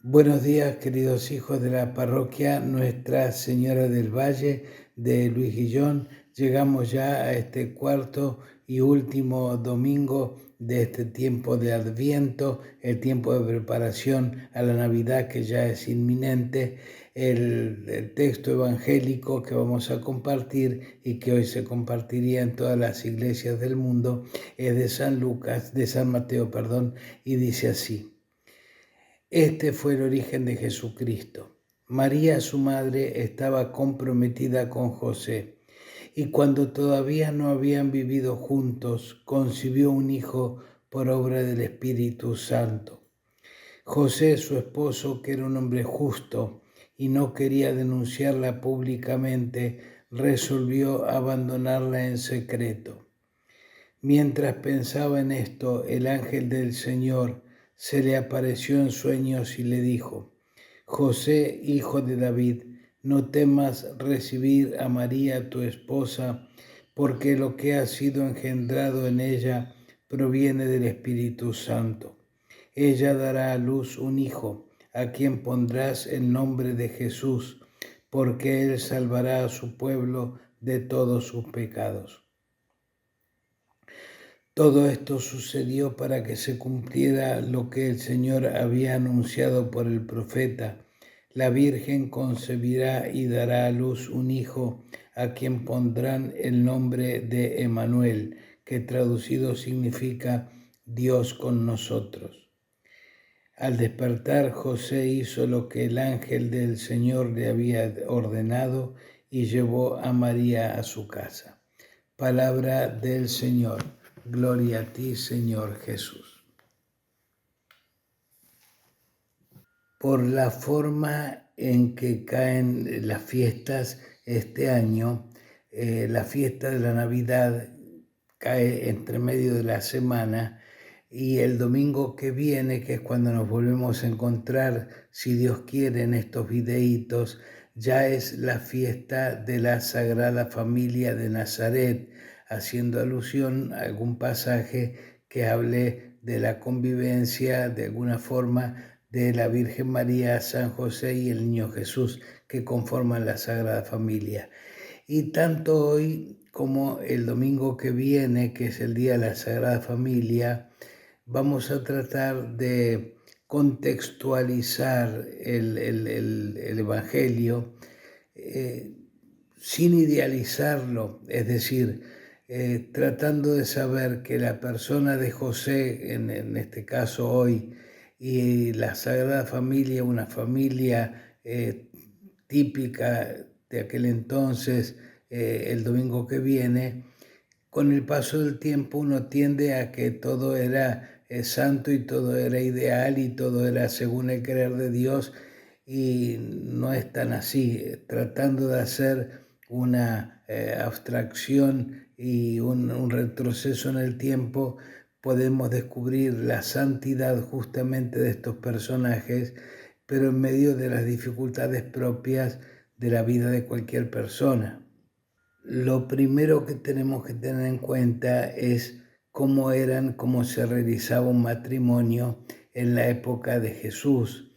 Buenos días, queridos hijos de la parroquia Nuestra Señora del Valle de Luis Guillón. Llegamos ya a este cuarto y último domingo de este tiempo de Adviento, el tiempo de preparación a la Navidad que ya es inminente. El texto evangélico que vamos a compartir y que hoy se compartiría en todas las iglesias del mundo es de San Mateo, y dice así. Este fue el origen de Jesucristo. María, su madre, estaba comprometida con José y cuando todavía no habían vivido juntos, concibió un hijo por obra del Espíritu Santo. José, su esposo, que era un hombre justo y no quería denunciarla públicamente, resolvió abandonarla en secreto. Mientras pensaba en esto, el ángel del Señor se le apareció en sueños y le dijo: José, hijo de David, no temas recibir a María, tu esposa, porque lo que ha sido engendrado en ella proviene del Espíritu Santo. Ella dará a luz un hijo, a quien pondrás el nombre de Jesús, porque él salvará a su pueblo de todos sus pecados. Todo esto sucedió para que se cumpliera lo que el Señor había anunciado por el profeta. La Virgen concebirá y dará a luz un hijo, a quien pondrán el nombre de Emmanuel, que traducido significa Dios con nosotros. Al despertar, José hizo lo que el ángel del Señor le había ordenado y llevó a María a su casa. Palabra del Señor. Gloria a ti, Señor Jesús. Por la forma en que caen las fiestas este año, la fiesta de la Navidad cae entre medio de la semana y el domingo que viene, que es cuando nos volvemos a encontrar, si Dios quiere, en estos videitos, ya es la fiesta de la Sagrada Familia de Nazaret, haciendo alusión a algún pasaje que hable de la convivencia, de alguna forma, de la Virgen María, San José y el Niño Jesús, que conforman la Sagrada Familia. Y tanto hoy como el domingo que viene, que es el Día de la Sagrada Familia, vamos a tratar de contextualizar el Evangelio sin idealizarlo, es decir, tratando de saber que la persona de José, en este caso hoy, y la Sagrada Familia, una familia típica de aquel entonces, el domingo que viene, con el paso del tiempo uno tiende a que todo era santo y todo era ideal y todo era según el querer de Dios, y no es tan así. Tratando de hacer una abstracción y un retroceso en el tiempo, podemos descubrir la santidad justamente de estos personajes, pero en medio de las dificultades propias de la vida de cualquier persona. Lo primero que tenemos que tener en cuenta es cómo se realizaba un matrimonio en la época de Jesús.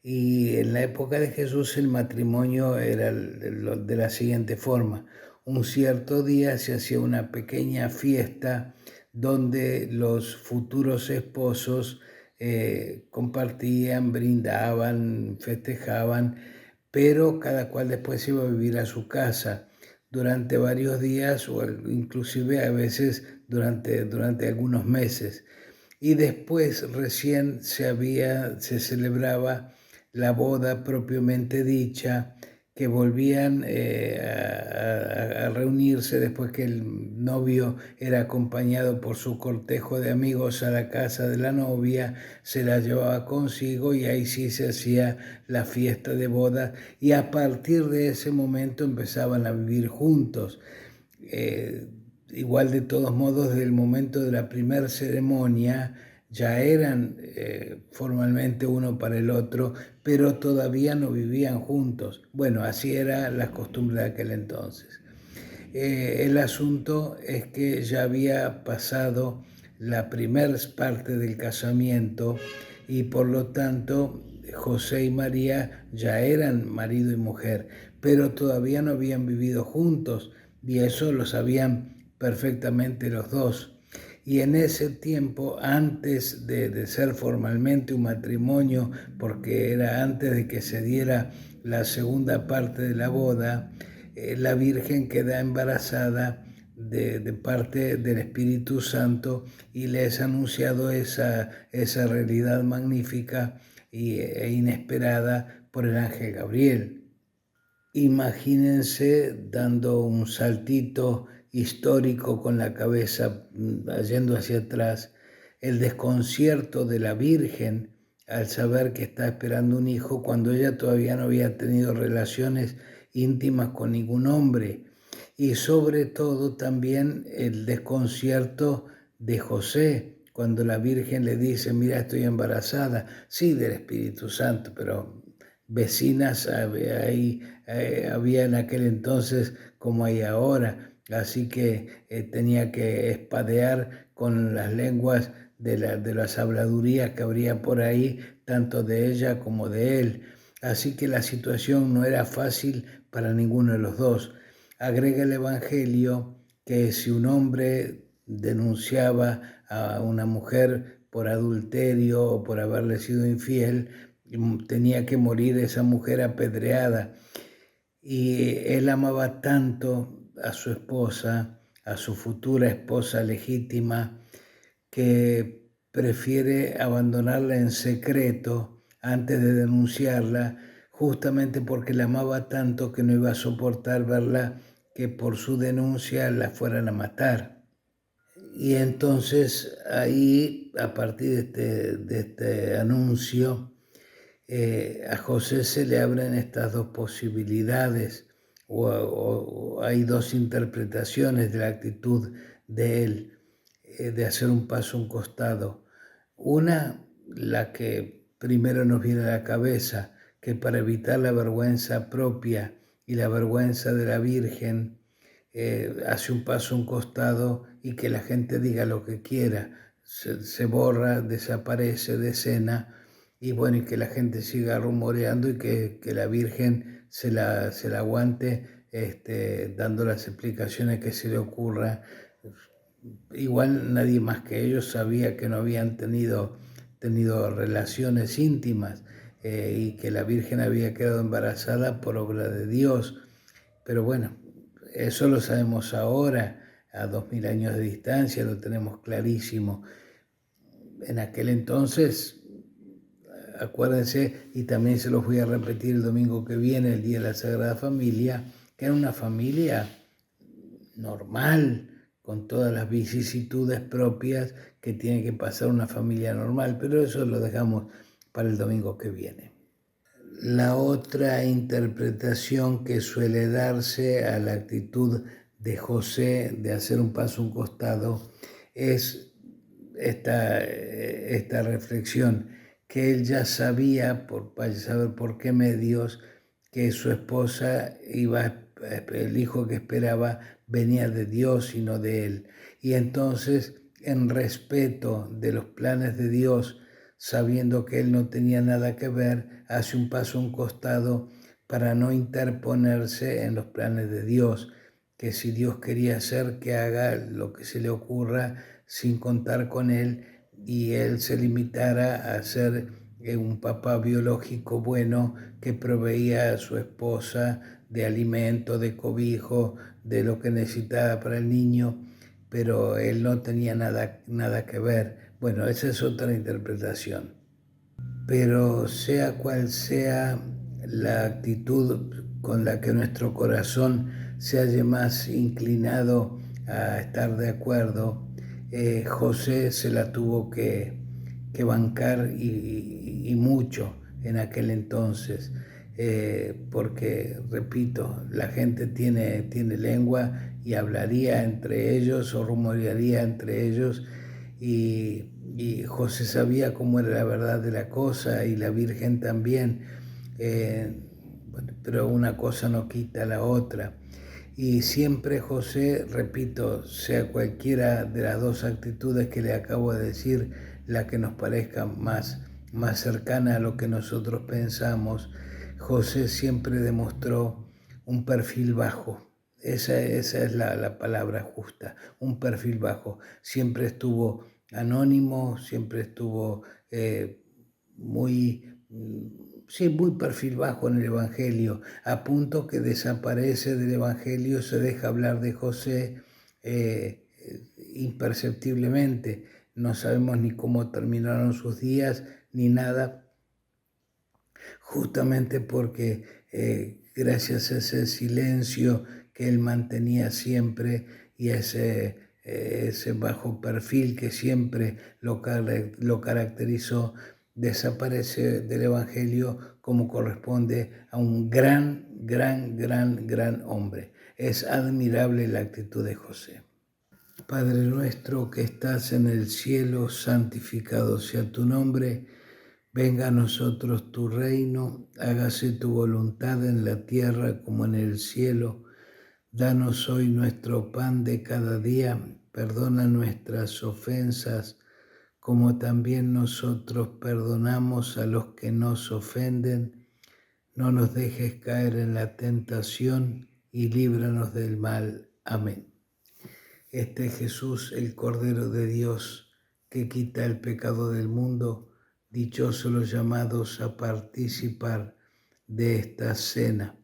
Y en la época de Jesús el matrimonio era de la siguiente forma. Un cierto día se hacía una pequeña fiesta donde los futuros esposos compartían, brindaban, festejaban, pero cada cual después iba a vivir a su casa durante varios días o inclusive a veces durante algunos meses. Y después recién se celebraba la boda propiamente dicha, que volvían a reunirse después que el novio era acompañado por su cortejo de amigos a la casa de la novia, se la llevaba consigo y ahí sí se hacía la fiesta de boda y a partir de ese momento empezaban a vivir juntos. Igual de todos modos, desde el momento de la primera ceremonia ya eran formalmente uno para el otro, pero todavía no vivían juntos. Bueno, así era la costumbre de aquel entonces. El asunto es que ya había pasado la primera parte del casamiento y por lo tanto José y María ya eran marido y mujer, pero todavía no habían vivido juntos y eso lo sabían perfectamente los dos. Y en ese tiempo, antes de ser formalmente un matrimonio, porque era antes de que se diera la segunda parte de la boda, la Virgen queda embarazada de parte del Espíritu Santo y le es anunciado esa realidad magnífica e inesperada por el ángel Gabriel. Imagínense dando un saltito histórico con la cabeza yendo hacia atrás, el desconcierto de la Virgen al saber que está esperando un hijo cuando ella todavía no había tenido relaciones íntimas con ningún hombre. Y sobre todo también el desconcierto de José, cuando la Virgen le dice, mira, estoy embarazada, sí, del Espíritu Santo, pero vecinas ahí había en aquel entonces como hay ahora, así que tenía que espadear con las lenguas de las habladurías que habría por ahí, tanto de ella como de él. Así que la situación no era fácil para ninguno de los dos. Agrega el Evangelio que si un hombre denunciaba a una mujer por adulterio o por haberle sido infiel, tenía que morir esa mujer apedreada. Y él amaba tanto a su esposa, a su futura esposa legítima, que prefiere abandonarla en secreto antes de denunciarla, justamente porque la amaba tanto que no iba a soportar verla que por su denuncia la fueran a matar. Y entonces ahí, a partir de este anuncio, a José se le abren estas dos posibilidades, o hay dos interpretaciones de la actitud de él, de hacer un paso a un costado. Una, la que primero nos viene a la cabeza, que para evitar la vergüenza propia y la vergüenza de la Virgen, hace un paso a un costado y que la gente diga lo que quiera, se borra, desaparece de escena, y bueno, y que la gente siga rumoreando y que la Virgen se la aguante dando las explicaciones que se le ocurra. Igual nadie más que ellos sabía que no habían tenido relaciones íntimas y que la Virgen había quedado embarazada por obra de Dios. Pero bueno, eso lo sabemos ahora, a 2000 años de distancia, lo tenemos clarísimo. En aquel entonces, acuérdense, y también se los voy a repetir el domingo que viene, el Día de la Sagrada Familia, que era una familia normal, con todas las vicisitudes propias que tiene que pasar una familia normal, pero eso lo dejamos para el domingo que viene. La otra interpretación que suele darse a la actitud de José de hacer un paso a un costado es esta reflexión, que él ya sabía, para saber por qué medios, que su esposa el hijo que esperaba venía de Dios y no de él. Y entonces, en respeto de los planes de Dios, sabiendo que él no tenía nada que ver, hace un paso a un costado para no interponerse en los planes de Dios, que si Dios quería hacer, que haga lo que se le ocurra sin contar con él, y él se limitara a ser un papá biológico bueno que proveía a su esposa de alimento, de cobijo, de lo que necesitaba para el niño, pero él no tenía nada que ver. Bueno, esa es otra interpretación. Pero sea cual sea la actitud con la que nuestro corazón se halle más inclinado a estar de acuerdo, José se la tuvo que bancar y mucho en aquel entonces, porque, repito, la gente tiene lengua y hablaría entre ellos o rumorearía entre ellos, y José sabía cómo era la verdad de la cosa y la Virgen también, bueno, pero una cosa no quita la otra. Y siempre José, repito, sea cualquiera de las dos actitudes que le acabo de decir, la que nos parezca más más cercana a lo que nosotros pensamos, José siempre demostró un perfil bajo. Esa es la palabra justa, un perfil bajo. Siempre estuvo anónimo, siempre estuvo muy perfil bajo en el Evangelio, a punto que desaparece del Evangelio, se deja hablar de José imperceptiblemente. No sabemos ni cómo terminaron sus días, ni nada, justamente porque gracias a ese silencio que él mantenía siempre y a ese bajo perfil que siempre lo caracterizó, desaparece del Evangelio como corresponde a un gran hombre. Es admirable la actitud de José. Padre nuestro que estás en el cielo, santificado sea tu nombre. Venga a nosotros tu reino, hágase tu voluntad en la tierra como en el cielo. Danos hoy nuestro pan de cada día, perdona nuestras ofensas, como también nosotros perdonamos a los que nos ofenden. No nos dejes caer en la tentación y líbranos del mal. Amén. Este es Jesús, el Cordero de Dios, que quita el pecado del mundo. Dichosos los llamados a participar de esta cena.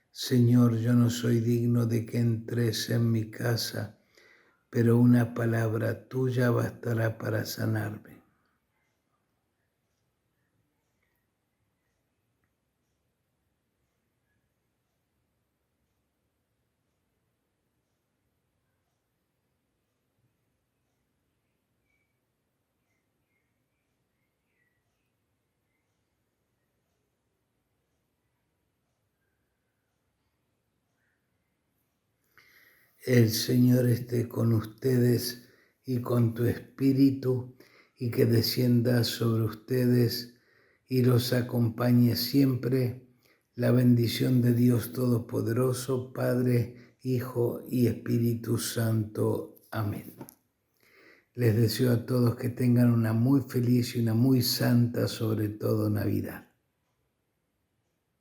Señor, yo no soy digno de que entres en mi casa, pero una palabra tuya bastará para sanarme. El Señor esté con ustedes y con tu espíritu, y que descienda sobre ustedes y los acompañe siempre la bendición de Dios Todopoderoso, Padre, Hijo y Espíritu Santo. Amén. Les deseo a todos que tengan una muy feliz y una muy santa, sobre todo, Navidad.